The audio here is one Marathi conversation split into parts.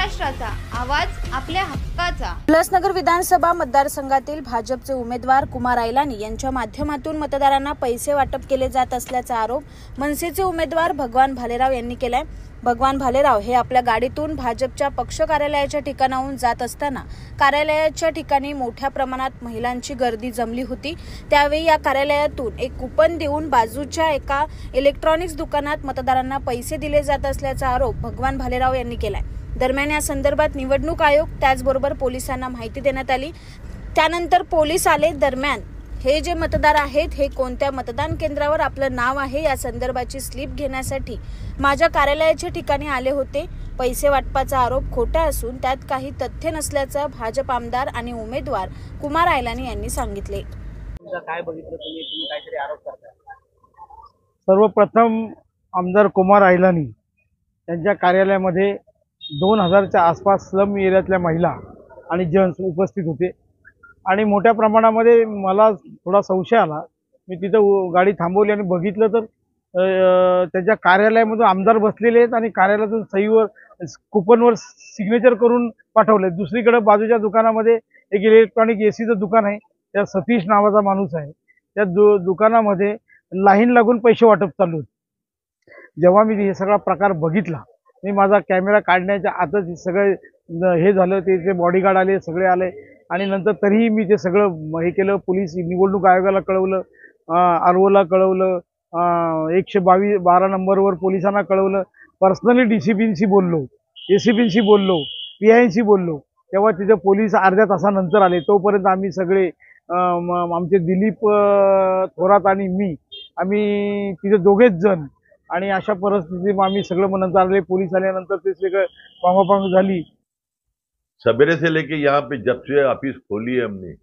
महाराष्ट्राचा आवाज, आपल्या हक्काचा। उल्हासनगर विधानसभा मतदारसंघातील भाजपचे उमेदवार कुमार आयलानी यांच्या माध्यमातून मतदारांना पैसे वाटप केले जात असल्याचा आरोप मनसेचे उमेदवार भगवान भालेराव यांनी केलाय। भगवान भालेराव हे आपल्या गाडीतून भाजपच्या पक्ष कार्यालयाच्या ठिकाणाहून जात असताना कार्यालयाच्या ठिकाणी मोठ्या प्रमाणात महिलांची गर्दी जमली होती। त्यावेळी या कार्यालयातून एक कुपन देऊन बाजूच्या एका इलेक्ट्रॉनिक्स दुकानात मतदारांना पैसे दिले जात असल्याचा आरोप भगवान भालेराव यांनी केलाय। दरम्यान या संदर्भात निवडणूक आयोग त्याचबरोबर पोलिसांना माहिती देण्यात आली। त्यानंतर पोलीस आले। दरम्यान हे जे मतदार आहेत हे कोणत्या मतदान केंद्रावर आपलं नाव आहे या संदर्भाची स्लिप घेण्यासाठी माझ्या कार्यालयाच्या ठिकाणी आले होते। पैसे वाटपाचा आरोप खोटा असून त्यात काही तथ्य नसल्याचं भाजप आमदार आणि उमेदवार कुमार आयलानी यांनी सांगितले। काय बघितलं तुम्ही काहीतरी आरोप करताय? सर्वप्रथम आमदार कुमार आयलानी यांच्या कार्यालयामध्ये 2000च्या आसपास स्लम एरियातल्या महिला आणि जेंट्स उपस्थित होते आणि मोठ्या प्रमाणामध्ये मला थोडा संशय आला। मी तिथं गाडी थांबवली आणि बघितलं तर त्यांच्या कार्यालयामध्ये आमदार बसलेले आहेत आणि कार्यालयातून सहीवर कुपनवर सिग्नेचर करून पाठवले। दुसरीकडे बाजूच्या दुकानामध्ये एक इलेक्ट्रॉनिक एसीचं दुकान आहे, त्या सतीश नावाचा माणूस आहे, त्या दुकानामध्ये लाईन लागून पैसे वाटप चालू होते। जेव्हा मी हे सगळा प्रकार बघितला, मी माझा कॅमेरा काढण्याच्या आतच सगळे हे झालं, ते बॉडीगार्ड आले, सगळे आले आणि नंतर तरीही मी ते सगळं हे केलं। पोलीस निवडणूक आयोगाला कळवलं, आरओला कळवलं, 112 नंबरवर पोलिसांना कळवलं, पर्सनली डीसीपींशी बोललो, एसीपींशी बोललो, पीआयशी बोललो। तेव्हा तिथे पोलीस अर्ध्या तासानंतर आले। तोपर्यंत आम्ही सगळे आमचे दिलीप थोरात आणि मी आम्ही तिथे दोघेच जण आणि अशा परिस्थितीत आम्ही सगळं नंतर आले। पोलीस आल्यानंतर ते सगळं पांगोपांग झाली। सवेरे से लेके यहाँ पे जब से ऑफिस खोली है हमने,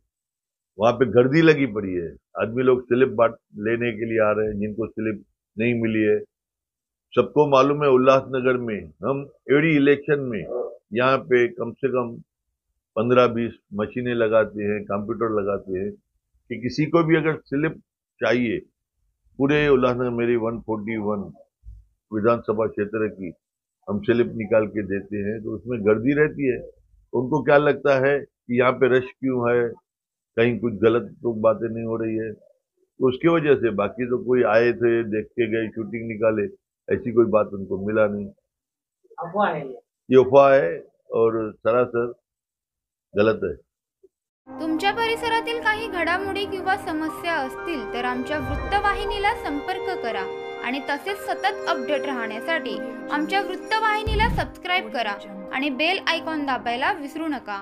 वहाँ पे गर्दी लगी पड़ी है। आदमी लोग स्लिप लेने के लिए आ रहे हैं, जिनको स्लिप नहीं मिली है। सबको मालूम है उल्लासनगर में हम एडी इलेक्शन में यहाँ पे कम से कम 15-20 मशीनें लगाते हैं, कंप्यूटर लगाते हैं कि किसी को भी अगर स्लिप चाहिए, पूरे उल्लासनगर मेरी 141 विधानसभा क्षेत्र की हम स्लिप निकाल के देते हैं। तो उसमें गर्दी रहती है। उनको क्या लगता है कि यहाँ पे रश क्यों है, कहीं कुछ गलत तो बातें नहीं हो रही है, तो उसकी वजह से। बाकी तो कोई आए थे, देख के गए, शूटिंग निकाले, ऐसी कोई बात उनको मिला नहीं। अफवाह है ये अफवाह है और सरासर गलत है। तुमच्या परिसरातील काही घडामोडी किंवा समस्या असतील तर आमच्या वृत्तवाहिनीला संपर्क करा आणि तसेच सतत अपडेट राहण्यासाठी आमच्या वृत्तवाहिनीला सबस्क्राइब करा आणि बेल आयकॉन दाबायला विसरू नका।